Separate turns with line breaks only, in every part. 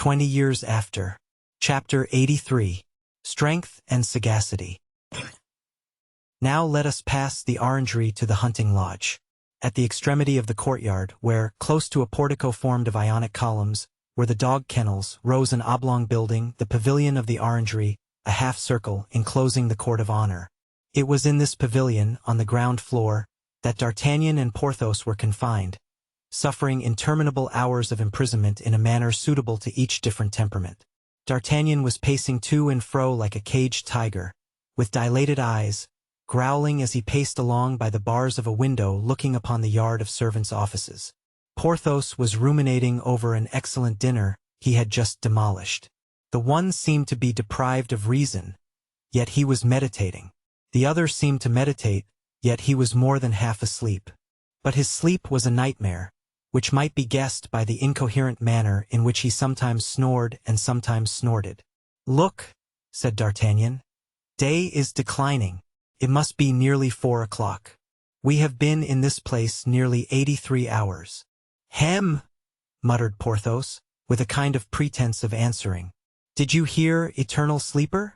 20 years after. Chapter 83. Strength and Sagacity. Now let us pass the orangery to the hunting lodge. At the extremity of the courtyard, where, close to a portico formed of Ionic columns, were the dog kennels, rose an oblong building, the pavilion of the orangery, a half-circle enclosing the court of honor. It was in this pavilion, on the ground floor, that D'Artagnan and Porthos were confined, suffering interminable hours of imprisonment in a manner suitable to each different temperament. D'Artagnan was pacing to and fro like a caged tiger, with dilated eyes, growling as he paced along by the bars of a window looking upon the yard of servants' offices. Porthos was ruminating over an excellent dinner he had just demolished. The one seemed to be deprived of reason, yet he was meditating. The other seemed to meditate, yet he was more than half asleep. But his sleep was a nightmare, which might be guessed by the incoherent manner in which he sometimes snored and sometimes snorted. "Look," said D'Artagnan. "Day is declining. It must be nearly 4 o'clock. We have been in this place nearly 83 hours. "Hem!" muttered Porthos, with a kind of pretense of answering. "Did you hear, eternal sleeper?"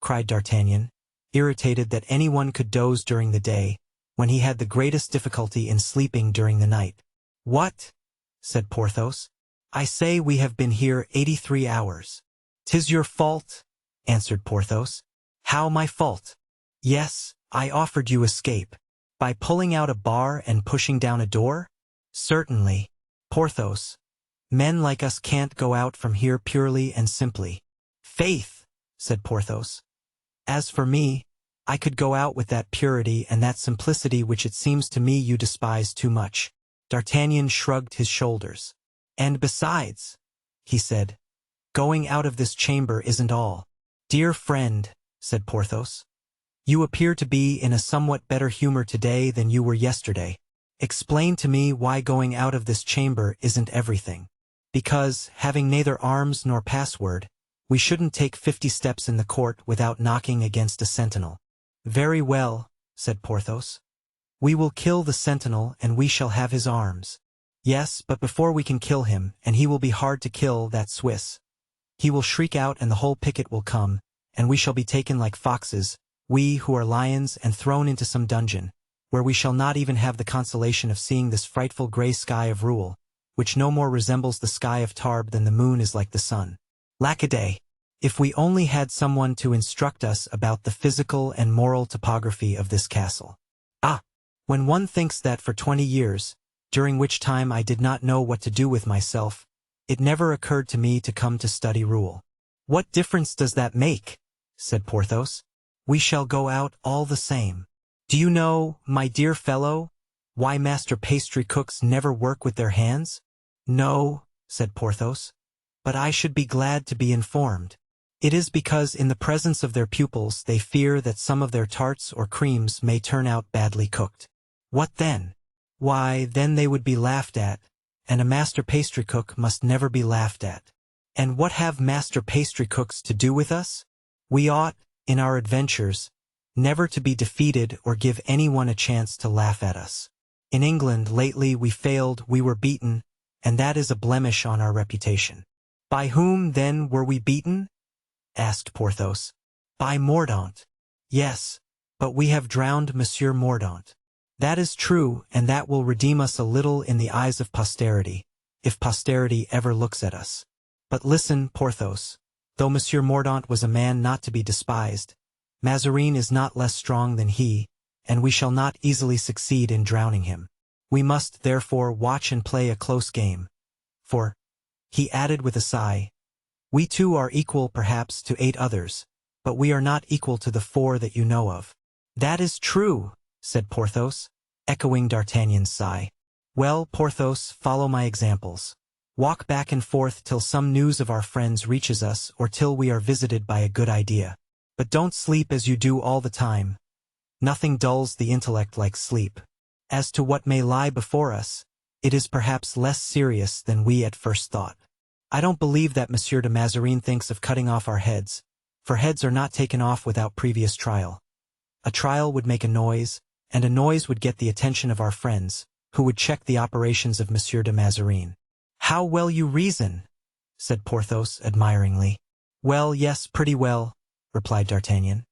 cried D'Artagnan, irritated that anyone could doze during the day, when he had the greatest difficulty in sleeping during the night. "What?" said Porthos. "I say we have been here 83 hours. "'Tis your fault," answered Porthos. "How my fault?" "Yes, I offered you escape. By pulling out a bar and pushing down a door?" "Certainly, Porthos. Men like us can't go out from here purely and simply." "Faith," said Porthos. "As for me, I could go out with that purity and that simplicity which it seems to me you despise too much." D'Artagnan shrugged his shoulders. "And besides," he said, "going out of this chamber isn't all." "Dear friend," said Porthos, "you appear to be in a somewhat better humor today than you were yesterday. Explain to me why going out of this chamber isn't everything." "Because, having neither arms nor password, we shouldn't take 50 steps in the court without knocking against a sentinel." "Very well," said Porthos. "We will kill the sentinel and we shall have his arms." "Yes, but before we can kill him, and he will be hard to kill, that Swiss. He will shriek out and the whole picket will come, and we shall be taken like foxes, we who are lions, and thrown into some dungeon, where we shall not even have the consolation of seeing this frightful grey sky of Rouen, which no more resembles the sky of Tarbes than the moon is like the sun. Lackaday! If we only had someone to instruct us about the physical and moral topography of this castle. Ah! When one thinks that for 20 years, during which time I did not know what to do with myself, it never occurred to me to come to study Rouen." "What difference does that make?" said Porthos. "We shall go out all the same. Do you know, my dear fellow, why master pastry cooks never work with their hands?" "No," said Porthos, "but I should be glad to be informed." "It is because in the presence of their pupils they fear that some of their tarts or creams may turn out badly cooked." "What then?" "Why, then they would be laughed at, and a master pastry cook must never be laughed at." "And what have master pastry cooks to do with us?" "We ought, in our adventures, never to be defeated or give anyone a chance to laugh at us. In England lately we failed, we were beaten, and that is a blemish on our reputation." "By whom, then, were we beaten?" asked Porthos. "By Mordaunt." "Yes, but we have drowned Monsieur Mordaunt." "That is true, and that will redeem us a little in the eyes of posterity, if posterity ever looks at us. But listen, Porthos, though Monsieur Mordaunt was a man not to be despised, Mazarin is not less strong than he, and we shall not easily succeed in drowning him. We must, therefore, watch and play a close game. For," he added with a sigh, "we too are equal perhaps to 8 others, but we are not equal to the 4 that you know of." "That is true," said Porthos, echoing D'Artagnan's sigh. "Well, Porthos, follow my examples. Walk back and forth till some news of our friends reaches us or till we are visited by a good idea. But don't sleep as you do all the time. Nothing dulls the intellect like sleep. As to what may lie before us, it is perhaps less serious than we at first thought. I don't believe that Monsieur de Mazarin thinks of cutting off our heads, for heads are not taken off without previous trial. A trial would make a noise, and a noise would get the attention of our friends, who would check the operations of Monsieur de Mazarin." "How well you reason!" said Porthos admiringly. Well, yes, pretty well, replied D'Artagnan.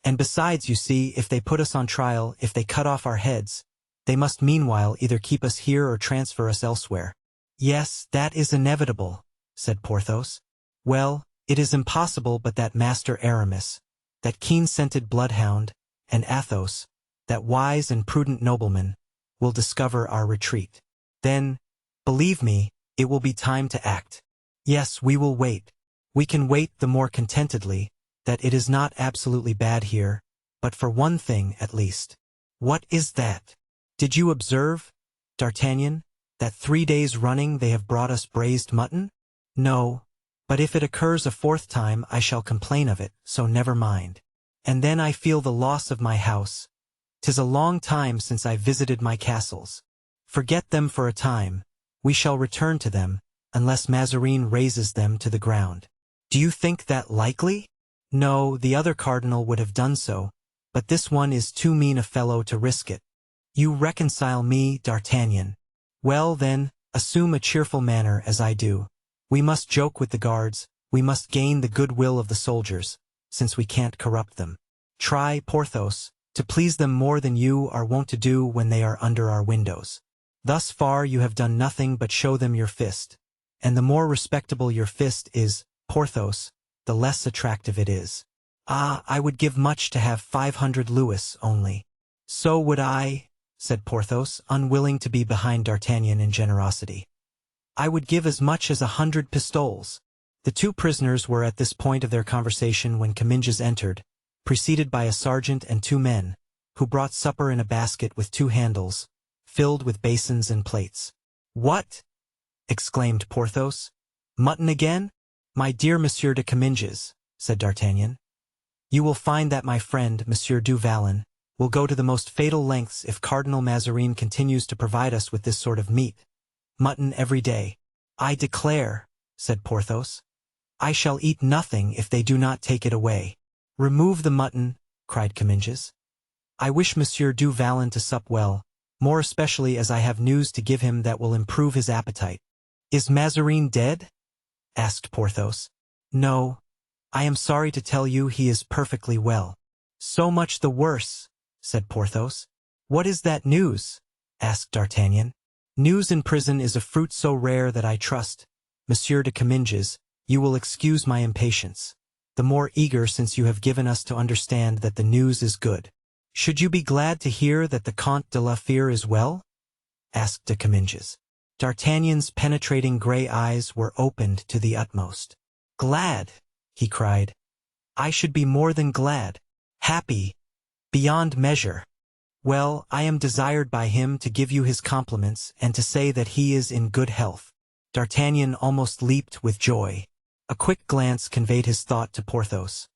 And besides, you see, if they put us on trial, if they cut off our heads, they must meanwhile either keep us here or transfer us elsewhere. Yes, that is inevitable, said Porthos. Well, it is impossible but that Master Aramis, that keen-scented bloodhound, and Athos, that wise and prudent nobleman, will discover our retreat. Then, believe me, it will be time to act. Yes, we will wait. We can wait the more contentedly, that it is not absolutely bad here, but for one thing at least. What is that? Did you observe, D'Artagnan, that 3 days running they have brought us braised mutton? No, but if it occurs a fourth time I shall complain of it, so never mind. And then I feel the loss of my house. 'Tis a long time since I visited my castles. Forget them for a time. We shall return to them, unless Mazarin razes them to the ground. Do you think that likely? No, the other cardinal would have done so, but this one is too mean a fellow to risk it. You reconcile me, D'Artagnan. Well, then, assume a cheerful manner as I do. We must joke with the guards, we must gain the goodwill of the soldiers, since we can't corrupt them. Try, Porthos, to please them more than you are wont to do when they are under our windows. Thus far you have done nothing but show them your fist, and the more respectable your fist is, Porthos, the less attractive it is. Ah, I would give much to have 500 louis only. So would I, said Porthos, unwilling to be behind D'Artagnan in generosity. I would give as much as 100 pistoles. The two prisoners were at this point of their conversation when Comminges entered, preceded by a sergeant and 2 men, who brought supper in a basket with 2 handles, filled with basins and plates. What? Exclaimed Porthos. Mutton again? My dear Monsieur de Comminges, said D'Artagnan, you will find that my friend, Monsieur du Vallon, will go to the most fatal lengths if Cardinal Mazarin continues to provide us with this sort of meat. Mutton every day. I declare, said Porthos, I shall eat nothing if they do not take it away. Remove the mutton, cried Comminges. I wish Monsieur du Vallon to sup well, more especially as I have news to give him that will improve his appetite. Is Mazarin dead? Asked Porthos. No, I am sorry to tell you he is perfectly well. So much the worse, said Porthos. What is that news? Asked D'Artagnan. News in prison is a fruit so rare that I trust, Monsieur de Comminges, you will excuse my impatience, the more eager since you have given us to understand that the news is good. Should you be glad to hear that the Comte de la Fere is well? Asked de Comminges. D'Artagnan's penetrating grey eyes were opened to the utmost. Glad, he cried. I should be more than glad. Happy, beyond measure. Well, I am desired by him to give you his compliments and to say that he is in good health. D'Artagnan almost leaped with joy. A quick glance conveyed his thought to Porthos.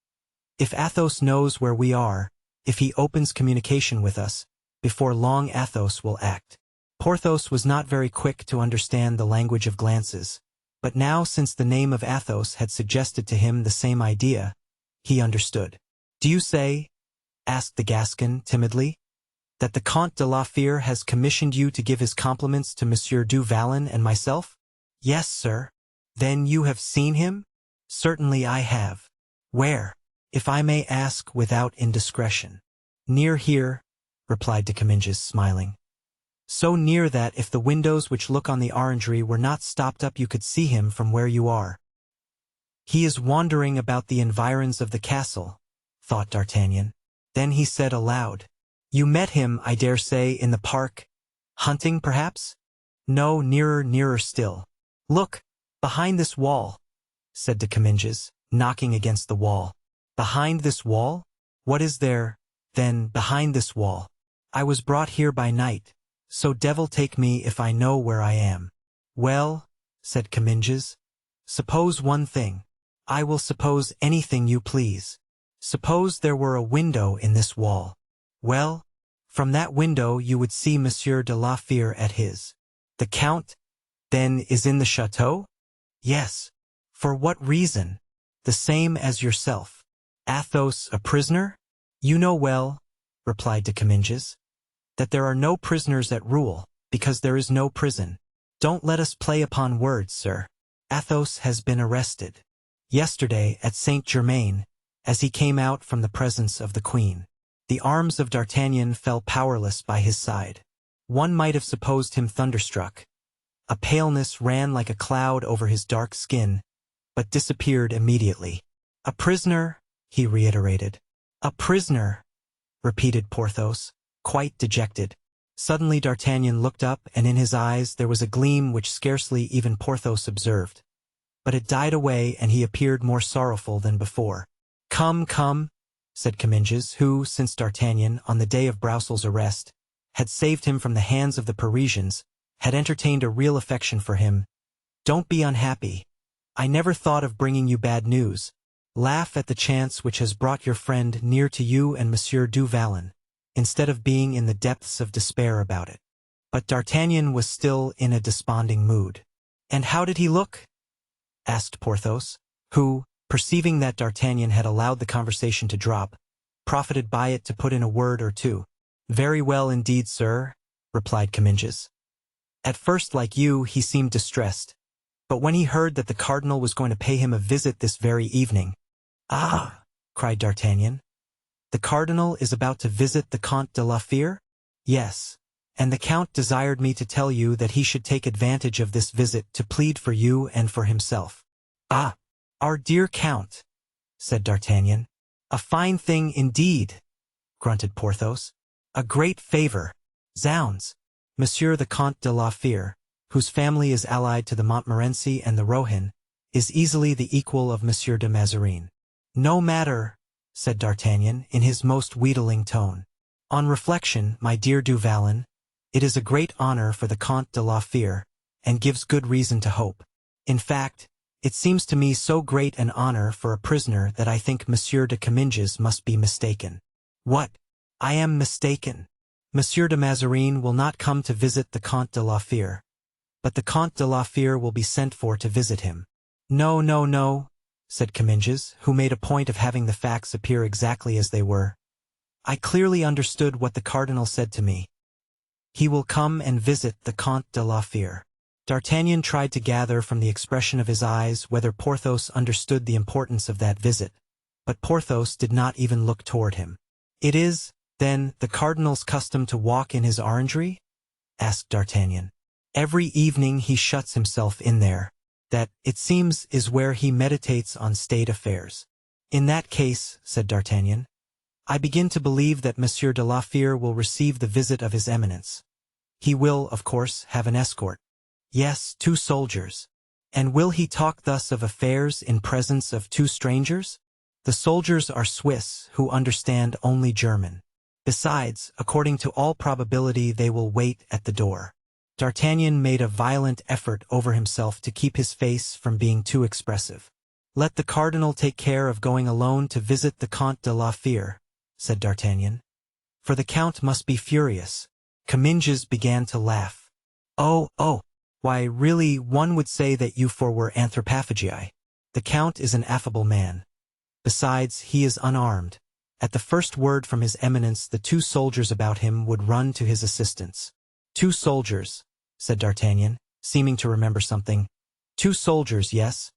If Athos knows where we are, if he opens communication with us, before long Athos will act. Porthos was not very quick to understand the language of glances, but now since the name of Athos had suggested to him the same idea, he understood. Do you say, asked the Gascon timidly, that the Comte de la Fere has commissioned you to give his compliments to Monsieur du Vallon and myself? Yes, sir. Then you have seen him? Certainly I have. Where? If I may ask without indiscretion. Near here, replied de Comminges, smiling. So near that if the windows which look on the orangery were not stopped up you could see him from where you are. He is wandering about the environs of the castle, thought D'Artagnan. Then he said aloud, You met him, I dare say, in the park. Hunting, perhaps? No, nearer still. Look, behind this wall, said de Comminges, knocking against the wall. Behind this wall? What is there, then, behind this wall? I was brought here by night, so devil take me if I know where I am. Well, said Comminges, suppose one thing. I will suppose anything you please. Suppose there were a window in this wall. Well, from that window you would see Monsieur de la Fere at his. The Count, then, is in the chateau? Yes. For what reason? The same as yourself. Athos a prisoner? You know well, replied de Comminges, that there are no prisoners at Rouen, because there is no prison. Don't let us play upon words, sir. Athos has been arrested. Yesterday at Saint-Germain, as he came out from the presence of the Queen. The arms of D'Artagnan fell powerless by his side. One might have supposed him thunderstruck. A paleness ran like a cloud over his dark skin, but disappeared immediately. "A prisoner," he reiterated. "A prisoner," repeated Porthos, quite dejected. Suddenly D'Artagnan looked up, and in his eyes there was a gleam which scarcely even Porthos observed. But it died away, and he appeared more sorrowful than before. "Come, come," said Comminges, who, since D'Artagnan, on the day of Broussels' arrest, had saved him from the hands of the Parisians, had entertained a real affection for him. "Don't be unhappy. I never thought of bringing you bad news. Laugh at the chance which has brought your friend near to you and Monsieur du Vallon, instead of being in the depths of despair about it." But D'Artagnan was still in a desponding mood. "And how did he look?" asked Porthos, who, perceiving that D'Artagnan had allowed the conversation to drop, profited by it to put in a word or two. "Very well indeed, sir," replied Comminges. "At first, like you, he seemed distressed, but when he heard that the cardinal was going to pay him a visit this very evening—" "Ah!" cried D'Artagnan. "The cardinal is about to visit the Comte de la Fère?" "Yes, and the count desired me to tell you that he should take advantage of this visit to plead for you and for himself." "Ah! Our dear count," said D'Artagnan. "A fine thing indeed," grunted Porthos. "A great favor. Zounds! Monsieur the Comte de la Fère, whose family is allied to the Montmorency and the Rohan, is easily the equal of Monsieur de Mazarin." "No matter," said D'Artagnan in his most wheedling tone. "On reflection, my dear du Vallon, it is a great honor for the Comte de la Fère, and gives good reason to hope. In fact, it seems to me so great an honor for a prisoner that I think Monsieur de Comminges must be mistaken." "What? I am mistaken? Monsieur de Mazarin will not come to visit the Comte de la Fère, but the Comte de la Fère will be sent for to visit him." "No, no, no," said Comminges, who made a point of having the facts appear exactly as they were. "I clearly understood what the cardinal said to me. He will come and visit the Comte de la Fère." D'Artagnan tried to gather from the expression of his eyes whether Porthos understood the importance of that visit, but Porthos did not even look toward him. "It is, then, the cardinal's custom to walk in his orangery?" asked D'Artagnan. "Every evening he shuts himself in there. That, it seems, is where he meditates on state affairs." "In that case," said D'Artagnan, "I begin to believe that Monsieur de la Fère will receive the visit of his eminence. He will, of course, have an escort." "Yes, 2 soldiers." "And will he talk thus of affairs in presence of 2 strangers? The soldiers are Swiss, who understand only German. Besides, according to all probability they will wait at the door." D'Artagnan made a violent effort over himself to keep his face from being too expressive. "Let the cardinal take care of going alone to visit the Comte de la Fère," said D'Artagnan. "For the count must be furious." Comminges began to laugh. "Oh, oh! Why, really, one would say that you four were anthropophagi. The count is an affable man. Besides, he is unarmed. At the first word from his eminence, the 2 soldiers about him would run to his assistance." "2 soldiers," said D'Artagnan, seeming to remember something. "2 soldiers, yes.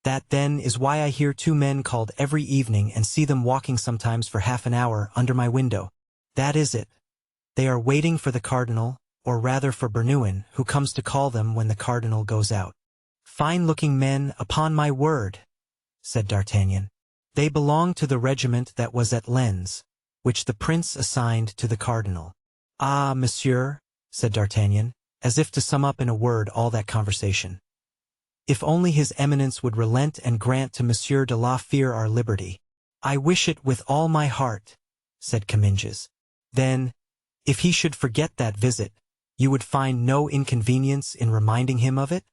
That, then, is why I hear 2 men called every evening and see them walking sometimes for half an hour under my window. That is it. They are waiting for the cardinal, or rather for Bernouin, who comes to call them when the cardinal goes out." "Fine-looking men, upon my word," said D'Artagnan. "They belong to the regiment that was at Lens, which the prince assigned to the cardinal." "Ah, monsieur," said D'Artagnan, as if to sum up in a word all that conversation. "If only his eminence would relent and grant to Monsieur de la Fère our liberty." "I wish it with all my heart," said Comminges. "Then, if he should forget that visit, you would find no inconvenience in reminding him of it?"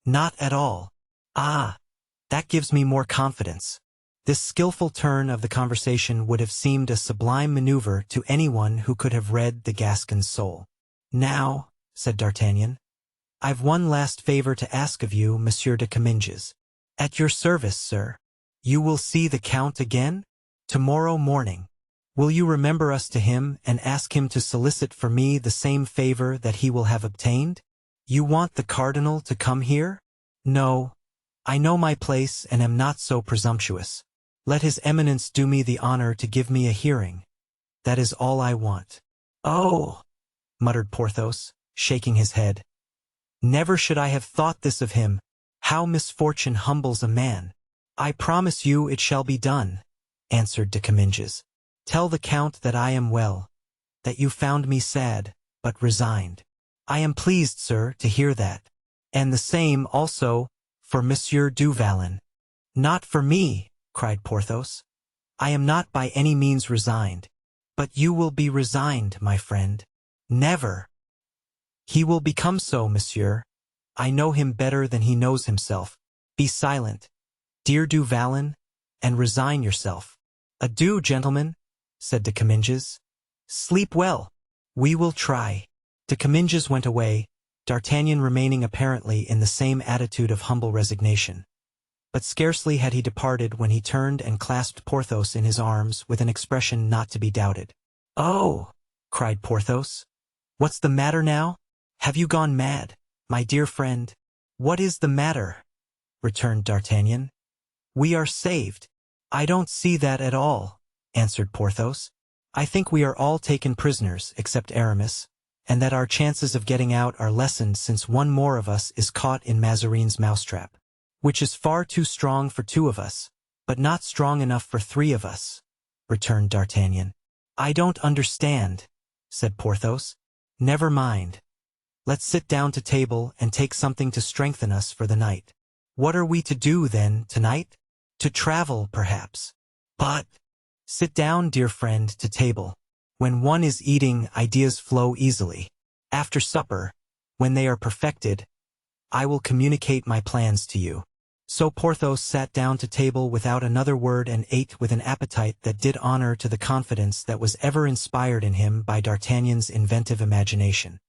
"Not at all." "Ah, that gives me more confidence." This skillful turn of the conversation would have seemed a sublime maneuver to anyone who could have read the Gascon's soul. "Now," said D'Artagnan, "I've one last favor to ask of you, Monsieur de Comminges." "At your service, sir." "You will see the count again?" "Tomorrow morning." "Will you remember us to him and ask him to solicit for me the same favor that he will have obtained?" "You want the cardinal to come here?" "No, I know my place and am not so presumptuous. Let his eminence do me the honor to give me a hearing. That is all I want." "Oh," muttered Porthos, shaking his head. "Never should I have thought this of him. How misfortune humbles a man." "I promise you it shall be done," answered de Comminges. "Tell the Count that I am well, that you found me sad, but resigned." "I am pleased, sir, to hear that. And the same, also, for Monsieur du Vallon." "Not for me," cried Porthos. "I am not by any means resigned. But you will be resigned, my friend." "Never." "He will become so, monsieur. I know him better than he knows himself. Be silent, dear du Vallon, and resign yourself." "Adieu, gentlemen," said de Comminges. "Sleep well. We will try." De Comminges went away, D'Artagnan remaining apparently in the same attitude of humble resignation. But scarcely had he departed when he turned and clasped Porthos in his arms with an expression not to be doubted. "Oh!" cried Porthos. "What's the matter now? Have you gone mad, my dear friend?" "What is the matter?" returned D'Artagnan. "We are saved." "I don't see that at all," answered Porthos. "I think we are all taken prisoners, except Aramis, and that our chances of getting out are lessened since one more of us is caught in Mazarin's mousetrap, which is far too strong for two of us, but not strong enough for three of us," returned D'Artagnan. "I don't understand," said Porthos. "Never mind. Let's sit down to table and take something to strengthen us for the night." "What are we to do, then, tonight?" "To travel, perhaps." "But—" "Sit down, dear friend, to table. When one is eating, ideas flow easily. After supper, when they are perfected, I will communicate my plans to you." So Porthos sat down to table without another word and ate with an appetite that did honor to the confidence that was ever inspired in him by D'Artagnan's inventive imagination.